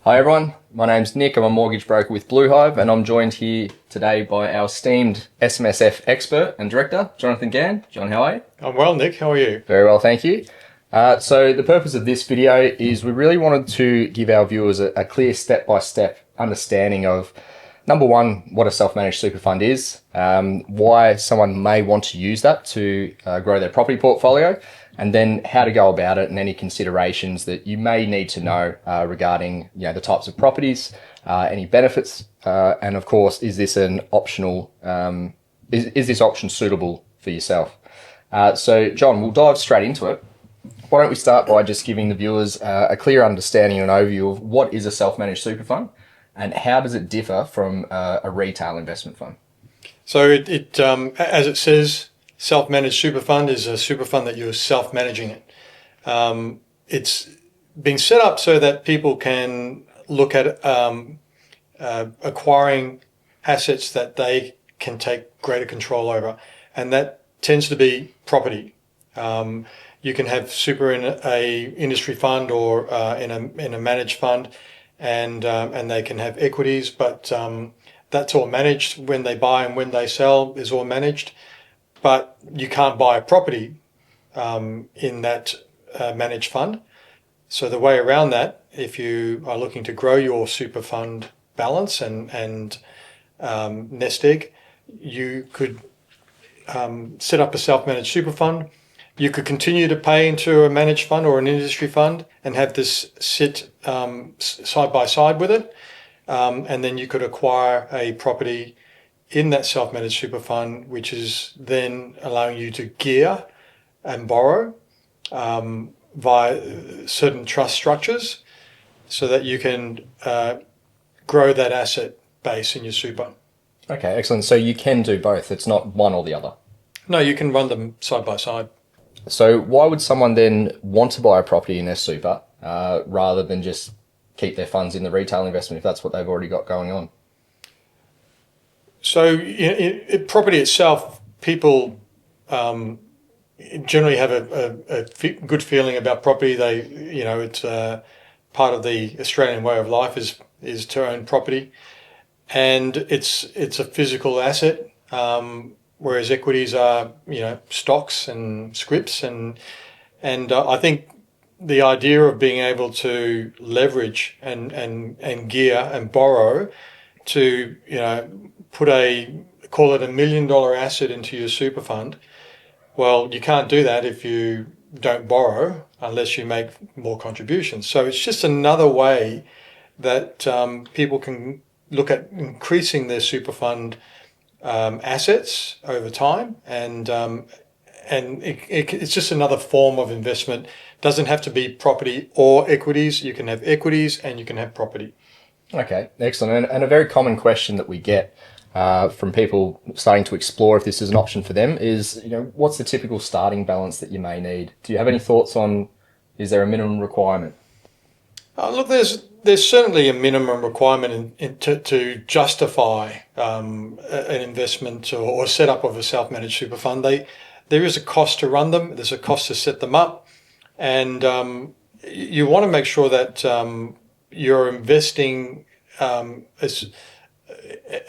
Hi everyone, my name's Nick. I'm a mortgage broker with Bluehive, and I'm joined here today by our esteemed SMSF expert and director, Jonathan Gan. John, how are you? I'm well, Nick. How are you? Very well, thank you. So the purpose of this video is we really wanted to give our viewers a clear step-by-step understanding of, number one, what a self-managed super fund is, why someone may want to use that to grow their property portfolio, and then how to go about it and any considerations that you may need to know regarding the types of properties, any benefits, and of course, is this an optional, is this option suitable for yourself? So John, we'll dive straight into it. Why don't we start by just giving the viewers a clear understanding and overview of what is a self-managed super fund and how does it differ from a retail investment fund? So as it says, self-managed super fund is a super fund that you're self-managing it. It's been set up so that people can look at acquiring assets that they can take greater control over, and that tends to be property. You can have super in a industry fund or in a managed fund, and they can have equities, but that's all managed. When they buy and when they sell is all managed, but you can't buy a property in that managed fund. So the way around that, if you are looking to grow your super fund balance and nest egg, you could set up a self-managed super fund. You could continue to pay into a managed fund or an industry fund and have this sit side by side with it. And then you could acquire a property in that self-managed super fund, which is then allowing you to gear and borrow via certain trust structures so that you can grow that asset base in your super. Okay, excellent. So you can do both. It's not one or the other. No, you can run them side by side. So why would someone then want to buy a property in their super rather than just keep their funds in the retail investment if that's what they've already got going on? So property itself, people generally have a good feeling about property. It's part of the Australian way of life is to own property, and it's a physical asset. Whereas equities are, stocks and scripts, and I think the idea of being able to leverage and gear and borrow to, call it $1 million asset into your super fund. Well, you can't do that if you don't borrow unless you make more contributions. So it's just another way that people can look at increasing their super fund assets over time, and it's just another form of investment. Doesn't have to be property or equities. You can have equities and you can have property. Okay, excellent. And a very common question that we get from people starting to explore if this is an option for them is, what's the typical starting balance that you may need? Do you have any thoughts on, is there a minimum requirement? Look, there's certainly a minimum requirement to justify an investment or setup of a self-managed super fund. There is a cost to run them. There's a cost to set them up, and you want to make sure that you're investing at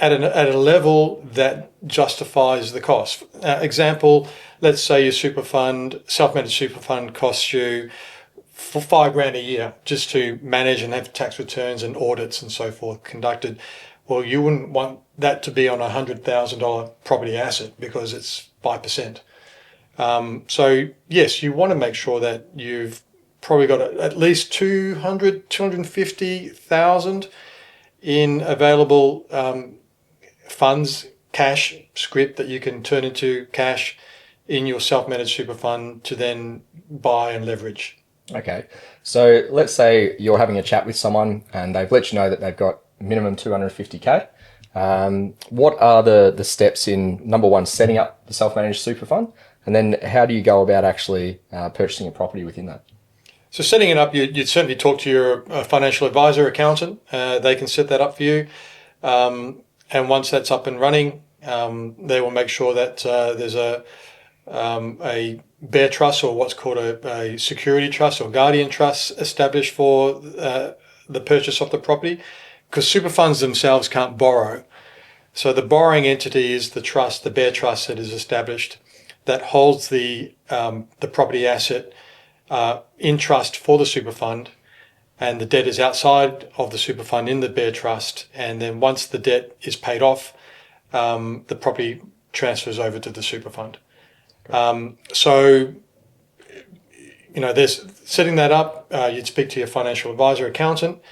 a level that justifies the cost. Example: let's say your self-managed super fund costs you for $5,000 a year just to manage and have tax returns and audits and so forth conducted. Well, you wouldn't want that to be on a $100,000 property asset because it's 5%. So yes, you want to make sure that you've probably got at least 250,000 in available funds, cash, script that you can turn into cash in your self-managed super fund to then buy and leverage. Okay, so let's say you're having a chat with someone and they've let you know that they've got minimum 250K. What are the steps in, number one, setting up the self-managed super fund? And then how do you go about actually purchasing a property within that? So setting it up, you'd certainly talk to your financial advisor, accountant. They can set that up for you. And once that's up and running, they will make sure that there's a bare trust, or what's called a security trust or guardian trust, established for the purchase of the property, because super funds themselves can't borrow. So the borrowing entity is the trust, the bare trust that is established, that holds the property asset in trust for the super fund, and the debt is outside of the super fund in the bare trust. And then once the debt is paid off, the property transfers over to the super fund. So, there's setting that up. You'd speak to your financial advisor, accountant.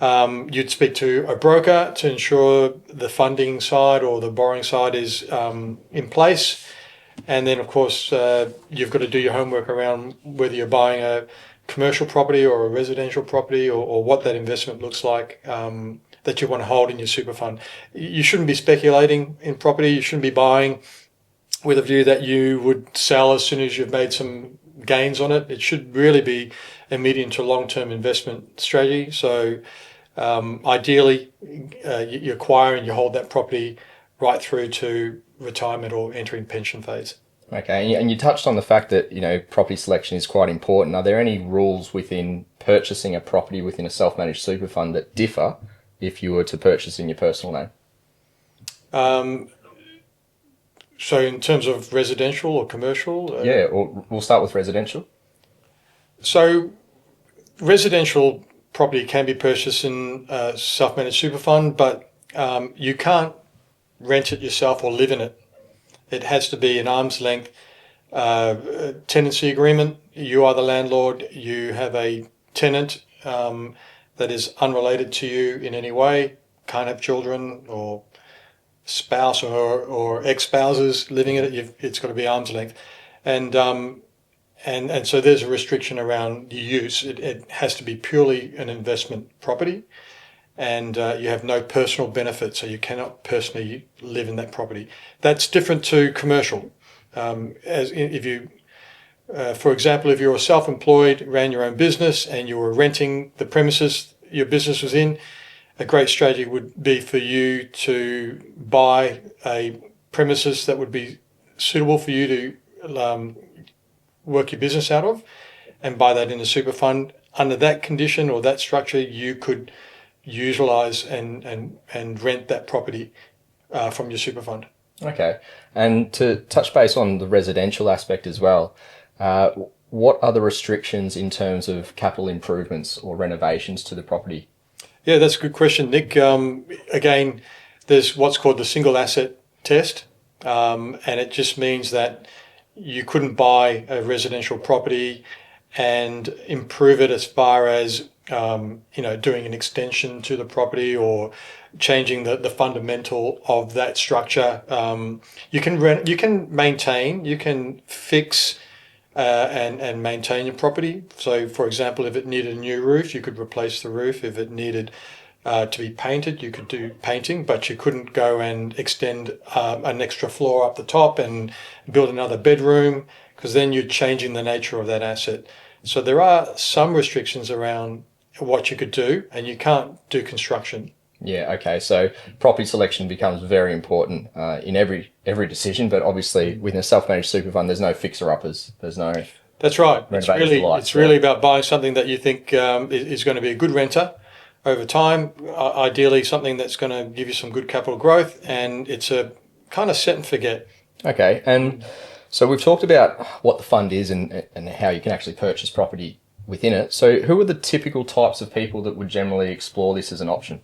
You'd speak to a broker to ensure the funding side or the borrowing side is in place. And then, of course, you've got to do your homework around whether you're buying a commercial property or a residential property, or what that investment looks like that you want to hold in your super fund. You shouldn't be speculating in property. You shouldn't be buying with a view that you would sell as soon as you've made some gains on it. It should really be a medium to long-term investment strategy. So ideally, you acquire and you hold that property right through to retirement or entering pension phase. Okay, and you touched on the fact that, property selection is quite important. Are there any rules within purchasing a property within a self-managed super fund that differ if you were to purchase in your personal name? So in terms of residential or commercial? Yeah, or we'll start with residential. So residential property can be purchased in a self-managed super fund, but you can't rent it yourself or live in it. It has to be an arm's length tenancy agreement. You are the landlord. You have a tenant that is unrelated to you in any way, can't have children or spouse or ex-spouses living in it. It's got to be arm's length. And so there's a restriction around the use. It has to be purely an investment property, and you have no personal benefit, so you cannot personally live in that property. That's different to commercial. For example, if you're self-employed, ran your own business, and you were renting the premises your business was in, a great strategy would be for you to buy a premises that would be suitable for you to work your business out of, and buy that in a super fund. Under that condition or that structure, you could utilise and rent that property from your super fund. Okay, and to touch base on the residential aspect as well, what are the restrictions in terms of capital improvements or renovations to the property? Yeah, that's a good question, Nick. Again, there's what's called the single asset test, and it just means that you couldn't buy a residential property and improve it as far as doing an extension to the property or changing the fundamental of that structure. You can maintain, you can fix and maintain your property. So, for example, if it needed a new roof, you could replace the roof. If it needed to be painted, you could do painting, but you couldn't go and extend an extra floor up the top and build another bedroom, because then you're changing the nature of that asset. So there are some restrictions around what you could do, and you can't do construction. Yeah, okay. So property selection becomes very important in every decision, but obviously within a self-managed super fund, there's no fixer-uppers. There's no... That's right. It's really about buying something that you think is going to be a good renter over time, ideally something that's going to give you some good capital growth, and it's a kind of set and forget. Okay, and so we've talked about what the fund is and how you can actually purchase property within it. So who are the typical types of people that would generally explore this as an option?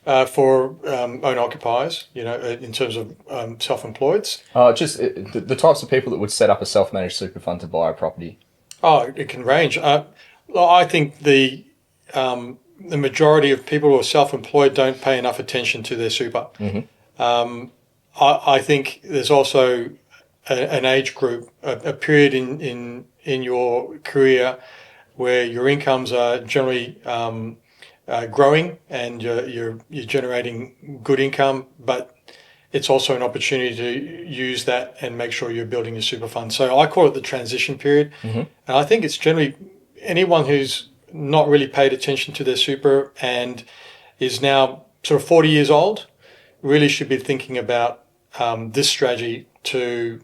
For owner-occupiers, in terms of self-employeds? Just the types of people that would set up a self-managed super fund to buy a property. Oh, it can range. I think the majority of people who are self-employed don't pay enough attention to their super. Mm-hmm. I think there's also an age group, a period in your career where your incomes are generally growing and you're generating good income, but it's also an opportunity to use that and make sure you're building your super fund. So I call it the transition period. Mm-hmm. And I think it's generally anyone who's not really paid attention to their super and is now sort of 40 years old really should be thinking about this strategy to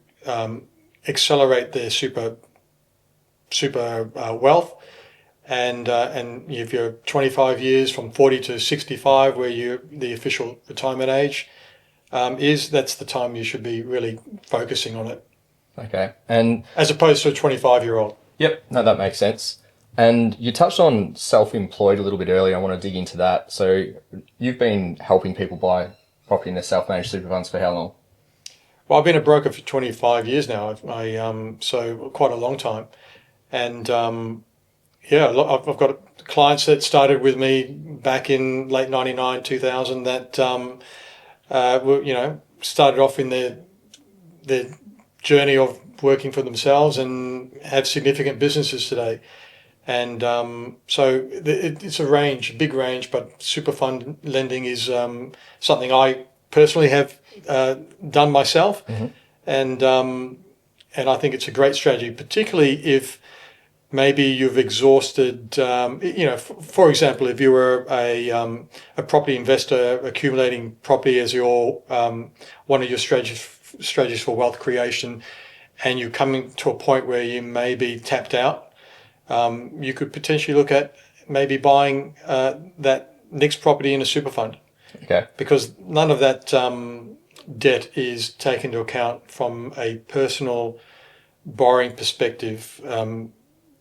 accelerate their super wealth and if you're 25 years from 40 to 65, where the official retirement age that's the time you should be really focusing on it. Okay. And as opposed to a 25-year-old. Yep. No, that makes sense. And you touched on self-employed a little bit earlier. I want to dig into that. So you've been helping people buy property in their self-managed super funds for how long? Well, I've been a broker for 25 years now. So quite a long time. And I've got clients that started with me back in late 99, 2000 that were, started off in their journey of working for themselves and have significant businesses today. And so it's a big range, but super fund lending is something I personally have done myself. Mm-hmm. And I think it's a great strategy, particularly if maybe you've exhausted, for example, if you were a property investor accumulating property as your one of your strategies for wealth creation, and you're coming to a point where you may be tapped out, you could potentially look at maybe buying that next property in a super fund. Okay. Because none of that debt is taken into account from a personal borrowing perspective.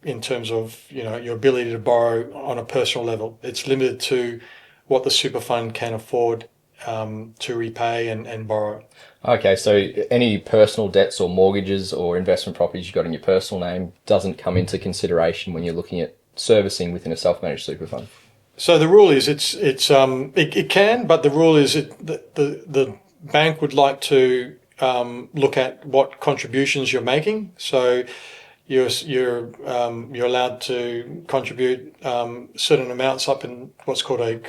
In terms of your ability to borrow on a personal level, it's limited to what the super fund can afford to repay and borrow. Okay, so any personal debts or mortgages or investment properties you've got in your personal name doesn't come into consideration when you're looking at servicing within a self-managed super fund. So the rule is it can, but the rule is the bank would like to look at what contributions you're making. So you're allowed to contribute certain amounts up in what's called a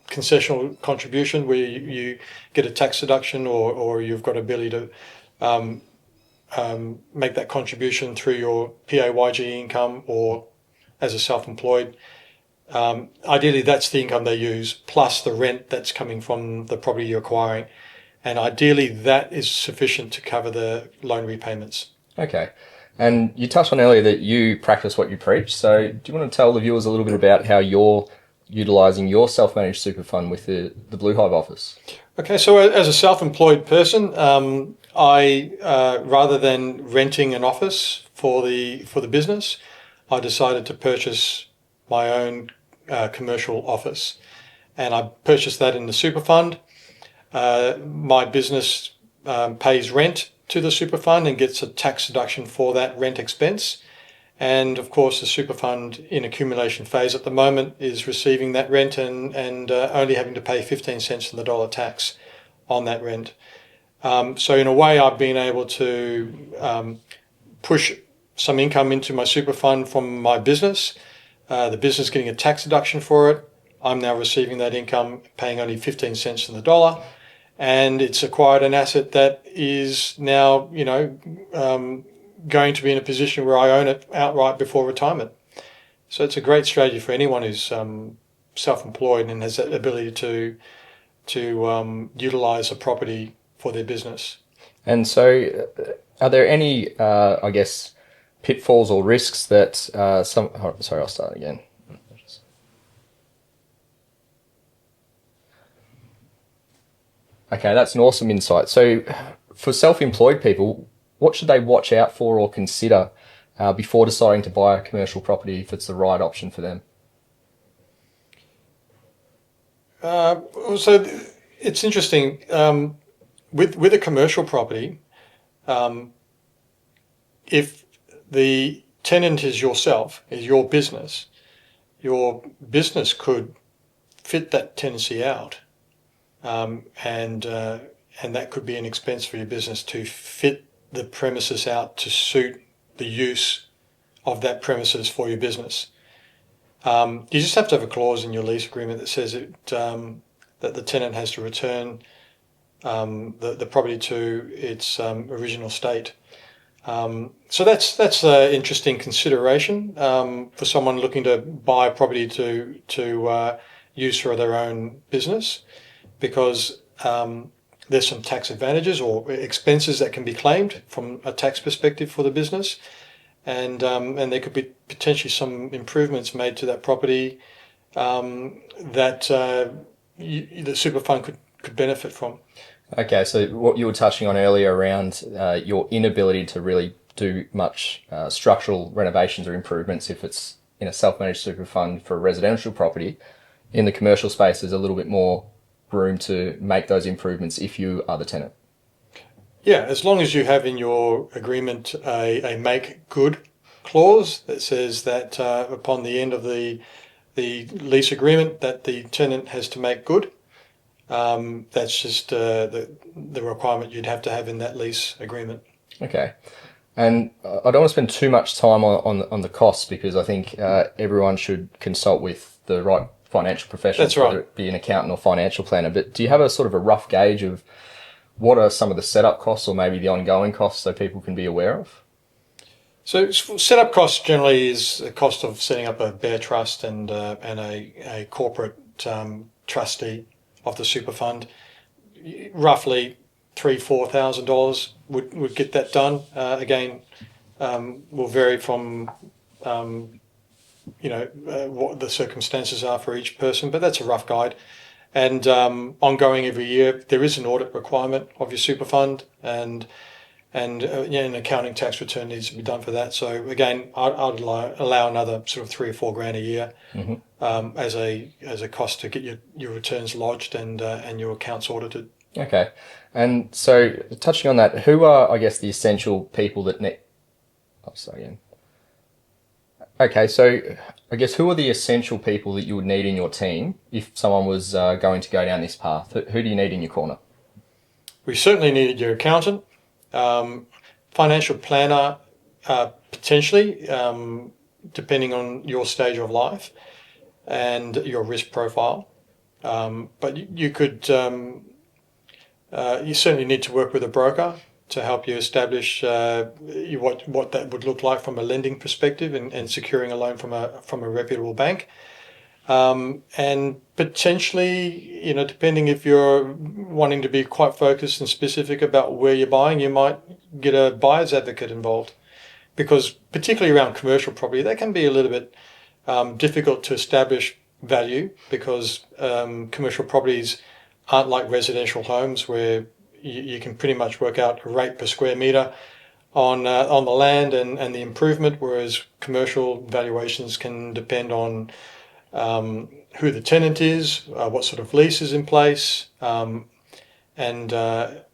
concessional contribution, where you get a tax deduction, or you've got ability to make that contribution through your PAYG income or as a self-employed. Ideally, that's the income they use, plus the rent that's coming from the property you're acquiring. And ideally, that is sufficient to cover the loan repayments. Okay. And you touched on earlier that you practice what you preach. So do you want to tell the viewers a little bit about how you're utilising your self-managed super fund with the Bluehive office? Okay, so as a self-employed person, I rather than renting an office for the business, I decided to purchase my own commercial office, and I purchased that in the super fund. My business pays rent to the super fund and gets a tax deduction for that rent expense. And of course, the super fund in accumulation phase at the moment is receiving that rent and only having to pay 15 cents on the dollar tax on that rent. So in a way, I've been able to push some income into my super fund from my business. The business getting a tax deduction for it. I'm now receiving that income, paying only 15 cents on the dollar. And it's acquired an asset that is now, going to be in a position where I own it outright before retirement. So it's a great strategy for anyone who's self-employed and has that ability to utilise a property for their business. And so are there any, pitfalls or risks that sorry, I'll start again. Okay, that's an awesome insight. So for self-employed people, what should they watch out for or consider before deciding to buy a commercial property if it's the right option for them? So it's interesting. With a commercial property, if the tenant is yourself, is your business could fit that tenancy out. And that could be an expense for your business to fit the premises out to suit the use of that premises for your business. You just have to have a clause in your lease agreement that says that the tenant has to return the property to its original state. So that's an interesting consideration for someone looking to buy a property to use for their own business, because there's some tax advantages or expenses that can be claimed from a tax perspective for the business. and there could be potentially some improvements made to that property that the super fund could benefit from. Okay, so what you were touching on earlier around your inability to really do much structural renovations or improvements if it's in a self-managed super fund for a residential property. In the commercial space, there's a little bit more room to make those improvements if you are the tenant. Yeah, as long as you have in your agreement a make good clause that says that upon the end of the lease agreement that the tenant has to make good. That's just the requirement you'd have to have in that lease agreement. Okay. And I don't want to spend too much time on the costs because I think everyone should consult with the right financial professional, That's right. whether it be an accountant or financial planner. But do you have a sort of a rough gauge of what are some of the setup costs or maybe the ongoing costs so people can be aware of? So setup costs generally is the cost of setting up a bare trust and a corporate trustee of the super fund. Roughly $3,000-4,000 would get that done. Again, will vary from what the circumstances are for each person, but that's a rough guide. And ongoing every year, there is an audit requirement of your super fund, and an accounting tax return needs to be done for that. So again, I'd allow another sort of $3 or $4 grand a year as a cost to get your returns lodged and your accounts audited. Okay. And so touching on that, who are, I guess, the essential people that need... Oh, sorry again. Okay, so I guess who are the essential people that you would need in your team if someone was going to go down this path? Who do you need in your corner? We certainly needed your accountant, financial planner, potentially, depending on your stage of life and your risk profile. But you could, you certainly need to work with a broker to help you establish what that would look like from a lending perspective and securing a loan from a reputable bank. And potentially, depending if you're wanting to be quite focused and specific about where you're buying, you might get a buyer's advocate involved, because particularly around commercial property, that can be a little bit difficult to establish value, because commercial properties aren't like residential homes where you can pretty much work out a rate per square metre on the land and the improvement, whereas commercial valuations can depend on who the tenant is, what sort of lease is in place, and whether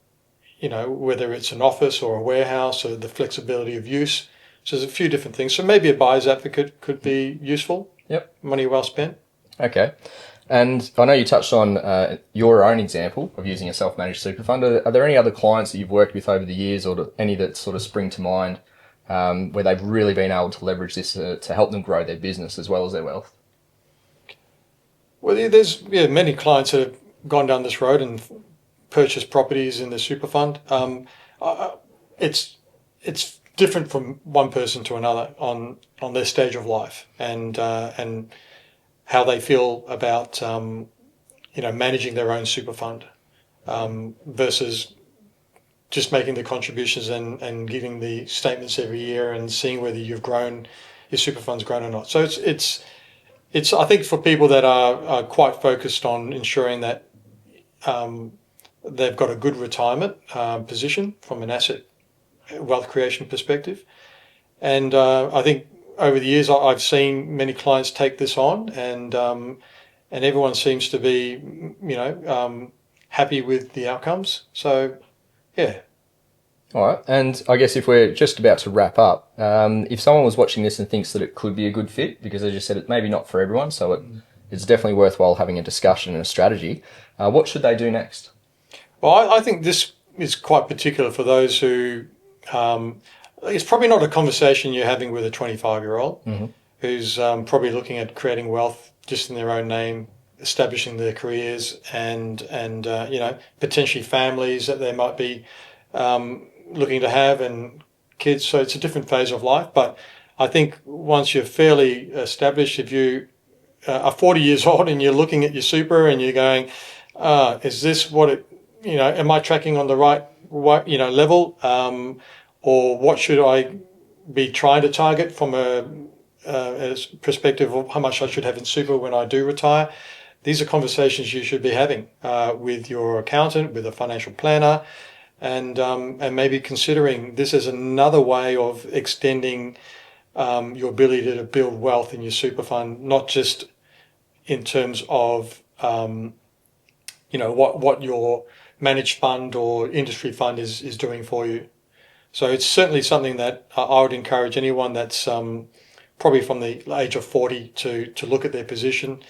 it's an office or a warehouse, or the flexibility of use. So there's a few different things. So maybe a buyer's advocate could be useful. Yep. Money well spent. Okay. And I know you touched on your own example of using a self-managed super fund. Are there any other clients that you've worked with over the years, or any that sort of spring to mind where they've really been able to leverage this to help them grow their business as well as their wealth? Well, there's many clients that have gone down this road and purchased properties in the super fund. It's different from one person to another on their stage of life and how they feel about managing their own super fund versus just making the contributions and giving the statements every year and seeing whether your super fund's grown or not. So it's I think for people that are quite focused on ensuring that they've got a good retirement position from an asset wealth creation perspective. And I think over the years I've seen many clients take this on, and everyone seems to be happy with the outcomes. So yeah. All right. And I guess if we're just about to wrap up, if someone was watching this and thinks that it could be a good fit, because as you said, it's maybe not for everyone, so it's definitely worthwhile having a discussion and a strategy, what should they do next? Well, I think this is quite particular for those who, it's probably not a conversation you're having with a 25-year-old who's probably looking at creating wealth just in their own name, establishing their careers and potentially families that they might be looking to have and kids. So it's a different phase of life. But I think once you're fairly established, if you are 40 years old and you're looking at your super and you're going, is this what it, am I tracking on the right level? Or what should I be trying to target from a perspective of how much I should have in super when I do retire. These are conversations you should be having with your accountant, with a financial planner, and maybe considering this as another way of extending your ability to build wealth in your super fund, not just in terms of what your managed fund or industry fund is doing for you. So it's certainly something that I would encourage anyone that's probably from the age of 40 to look at their position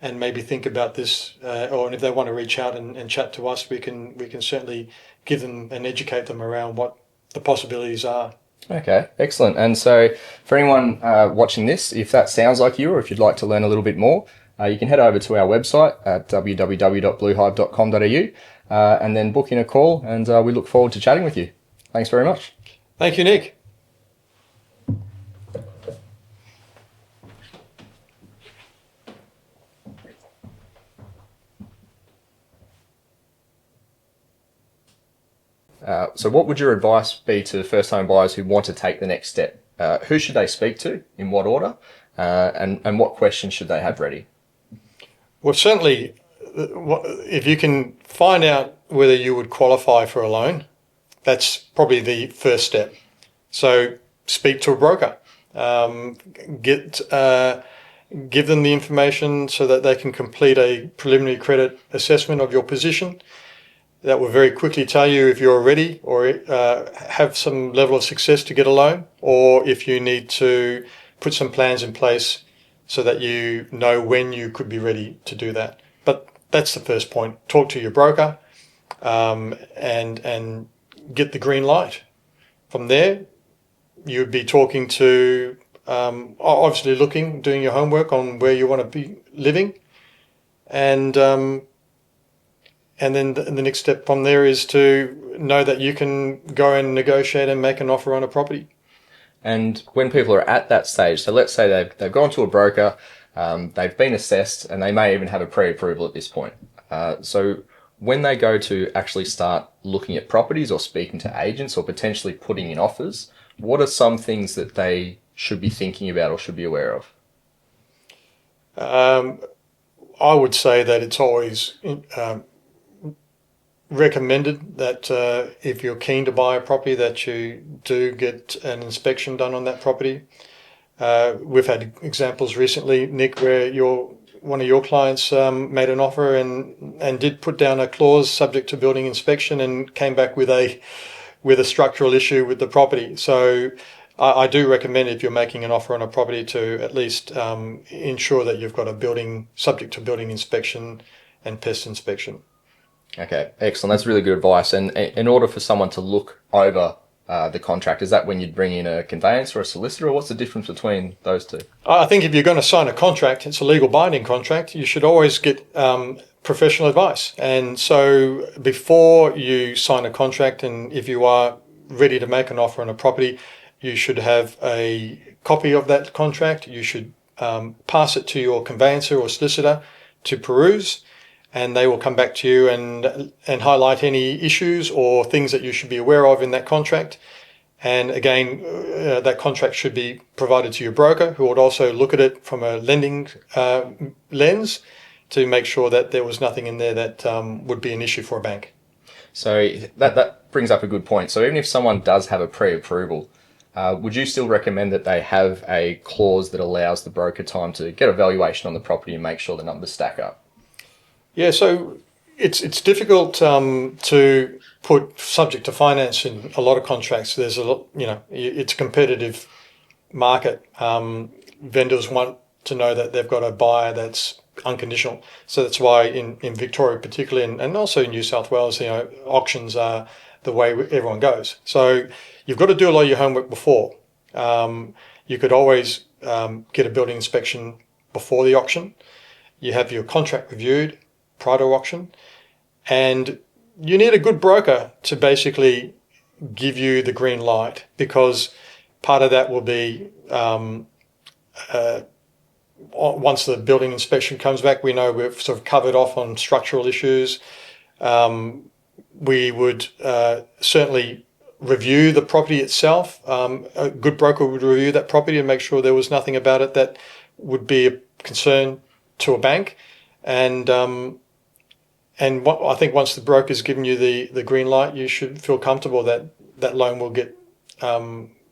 and maybe think about this, or if they want to reach out and chat to us, we can certainly give them and educate them around what the possibilities are. Okay, excellent. And so for anyone watching this, if that sounds like you or if you'd like to learn a little bit more, you can head over to our website at www.bluehive.com.au and then book in a call, and we look forward to chatting with you. Thanks very much. Thank you, Nick. So what would your advice be to first-time buyers who want to take the next step? Who should they speak to, in what order, and what questions should they have ready? Well, certainly, if you can find out whether you would qualify for a loan, that's probably the first step. So speak to a broker. Give them the information so that they can complete a preliminary credit assessment of your position. That will very quickly tell you if you're ready or have some level of success to get a loan, or if you need to put some plans in place so that you know when you could be ready to do that. But that's the first point. Talk to your broker and get the green light. From there, you'd be talking to, obviously doing your homework on where you want to be living, and then the next step from there is to know that you can go and negotiate and make an offer on a property. And when people are at that stage, so let's say they've gone to a broker, they've been assessed, and they may even have a pre-approval at this point. So when they go to actually start looking at properties or speaking to agents or potentially putting in offers, what are some things that they should be thinking about or should be aware of? I would say that it's always recommended that if you're keen to buy a property, that you do get an inspection done on that property. We've had examples recently, Nick, where one of your clients made an offer and did put down a clause subject to building inspection and came back with a structural issue with the property. So I do recommend, if you're making an offer on a property, to at least ensure that you've got a building subject to building inspection and pest inspection. Okay, excellent. That's really good advice. And in order for someone to look over the contract, is that when you'd bring in a conveyancer or a solicitor, or what's the difference between those two? I think if you're going to sign a contract, it's a legal binding contract, you should always get professional advice. And so before you sign a contract, and if you are ready to make an offer on a property, you should have a copy of that contract. You should pass it to your conveyancer or solicitor to peruse, and they will come back to you and highlight any issues or things that you should be aware of in that contract. And again, that contract should be provided to your broker, who would also look at it from a lending lens to make sure that there was nothing in there that would be an issue for a bank. So that brings up a good point. So even if someone does have a pre-approval, would you still recommend that they have a clause that allows the broker time to get a valuation on the property and make sure the numbers stack up? Yeah, so it's difficult to put subject to finance in a lot of contracts. There's a lot, it's a competitive market. Vendors want to know that they've got a buyer that's unconditional. So that's why in Victoria particularly, and also in New South Wales, auctions are the way everyone goes. So you've got to do a lot of your homework before. You could always get a building inspection before the auction. You have your contract reviewed prior to auction, and you need a good broker to basically give you the green light, because part of that will be once the building inspection comes back, we know we've sort of covered off on structural issues. We would certainly review the property itself. A good broker would review that property and make sure there was nothing about it that would be a concern to a bank. And I think once the broker's given you the green light, you should feel comfortable that that loan will get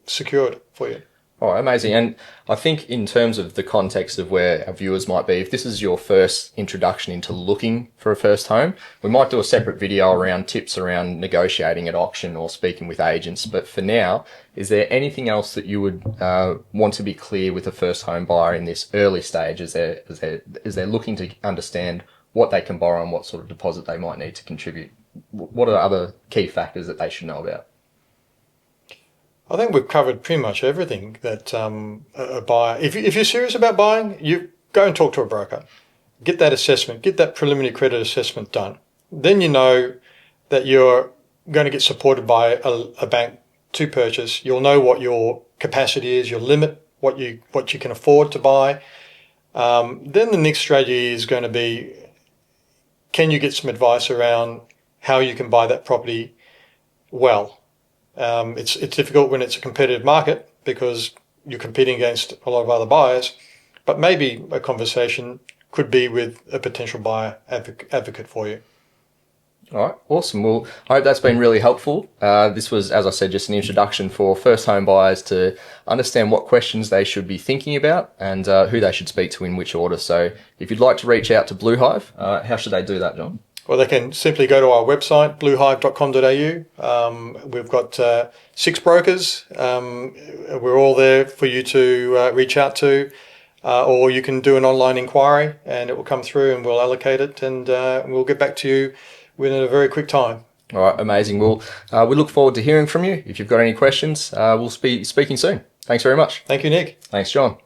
secured for you. Oh, amazing. And I think in terms of the context of where our viewers might be, if this is your first introduction into looking for a first home, we might do a separate video around tips around negotiating at auction or speaking with agents. But for now, is there anything else that you would want to be clear with a first home buyer in this early stage as they're looking to understand what they can borrow and what sort of deposit they might need to contribute? What are other key factors that they should know about? I think we've covered pretty much everything that a buyer. If you're serious about buying, you go and talk to a broker, get that assessment, get that preliminary credit assessment done. Then you know that you're going to get supported by a bank to purchase. You'll know what your capacity is, your limit, what you can afford to buy. Then the next strategy is going to be, can you get some advice around how you can buy that property well? It's difficult when it's a competitive market because you're competing against a lot of other buyers, but maybe a conversation could be with a potential buyer advocate for you. All right, awesome. Well, I hope that's been really helpful. This was, as I said, just an introduction for first home buyers to understand what questions they should be thinking about and who they should speak to in which order. So if you'd like to reach out to Bluehive, how should they do that, John? Well, they can simply go to our website, bluehive.com.au. We've got 6 brokers. We're all there for you to reach out to, or you can do an online inquiry and it will come through and we'll allocate it and we'll get back to you within a very quick time. All right, amazing. Well, we look forward to hearing from you. If you've got any questions, we'll be speaking soon. Thanks very much. Thank you, Nick. Thanks, John.